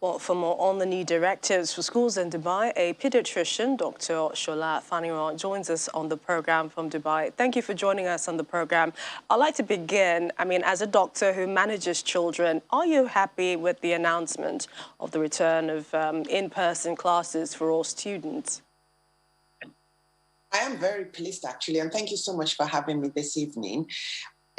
Well, for more on the new directives for schools in Dubai, a pediatrician, Dr. Shola Faniro, joins us on the program from Dubai. Thank you for joining us on the program. I'd like to begin, as a doctor who manages children, are you happy with the announcement of the return of in-person classes for all students? I am very pleased, actually, and thank you so much for having me this evening.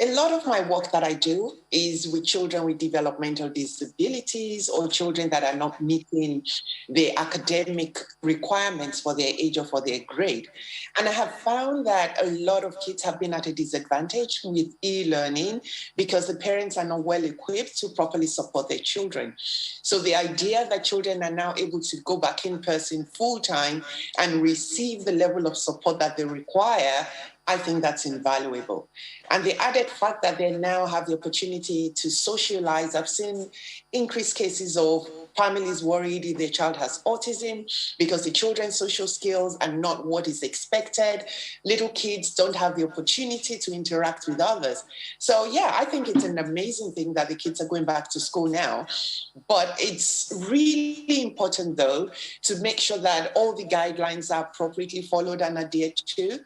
A lot of my work that I do is with children with developmental disabilities or children that are not meeting the academic requirements for their age or for their grade. And I have found that a lot of kids have been at a disadvantage with e-learning because the parents are not well equipped to properly support their children. So the idea that children are now able to go back in person full time and receive the level of support that they require, I think that's invaluable. And the added fact that they now have the opportunity to socialize. I've seen increased cases of families worried if their child has autism because the children's social skills are not what is expected. Little kids don't have the opportunity to interact with others. So yeah, I think it's an amazing thing that the kids are going back to school now. But it's really important, though, to make sure that all the guidelines are appropriately followed and adhered to,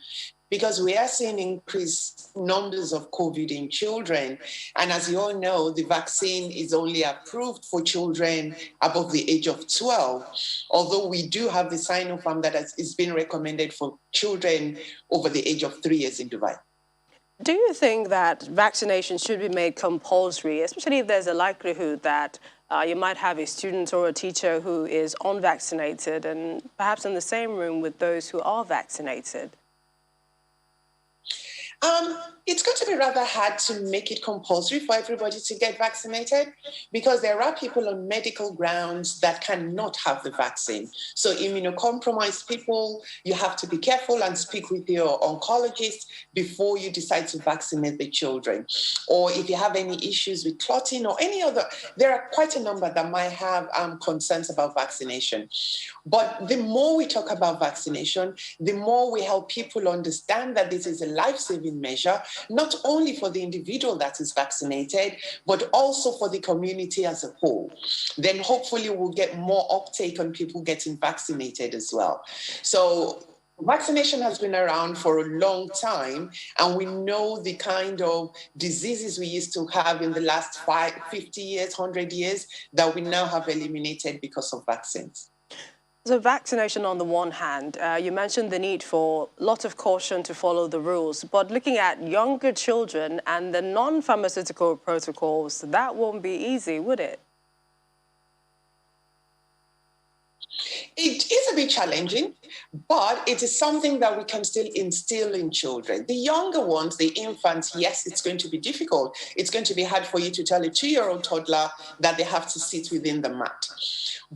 because we are seeing increased numbers of COVID in children. And as you all know, the vaccine is only approved for children above the age of 12, although we do have the Sinopharm that is being recommended for children over the age of 3 years in Dubai. Do you think that vaccination should be made compulsory, especially if there's a likelihood that you might have a student or a teacher who is unvaccinated and perhaps in the same room with those who are vaccinated? It's going to be rather hard to make it compulsory for everybody to get vaccinated because there are people on medical grounds that cannot have the vaccine. So immunocompromised people, you have to be careful and speak with your oncologist before you decide to vaccinate the children. Or if you have any issues with clotting or any other, there are quite a number that might have concerns about vaccination. But the more we talk about vaccination, the more we help people understand that this is a life-saving measure, not only for the individual that is vaccinated, but also for the community as a whole. Then hopefully we'll get more uptake on people getting vaccinated as well. So vaccination has been around for a long time, and we know the kind of diseases we used to have in the last 50 years, 100 years, that we now have eliminated because of vaccines. So vaccination on the one hand, you mentioned the need for lots of caution to follow the rules, but looking at younger children and the non-pharmaceutical protocols, that won't be easy, would it? It is a bit challenging, but it is something that we can still instill in children. The younger ones, the infants, yes, it's going to be difficult. It's going to be hard for you to tell a 2-year-old toddler that they have to sit within the mat.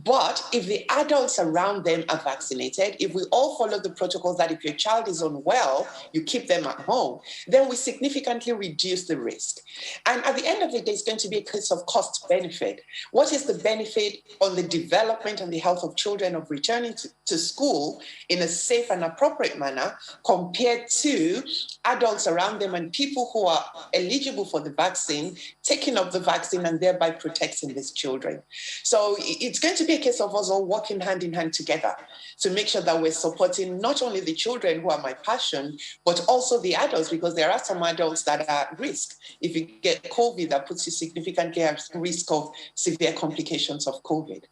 But if the adults around them are vaccinated, if we all follow the protocols that if your child is unwell, you keep them at home, then we significantly reduce the risk. And at the end of the day, it's going to be a case of cost benefit. What is the benefit on the development and the health of children of returning to school in a safe and appropriate manner compared to adults around them and people who are eligible for the vaccine, taking up the vaccine and thereby protecting these children? So it's going to be a case of us all working hand in hand together to make sure that we're supporting not only the children who are my passion, but also the adults, because there are some adults that are at risk. If you get COVID, that puts you significantly at risk of severe complications of COVID.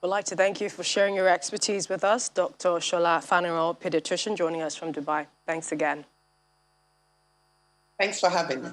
We'd like to thank you for sharing your expertise with us, Dr. Shola Faniro, pediatrician, joining us from Dubai. Thanks again. Thanks for having me.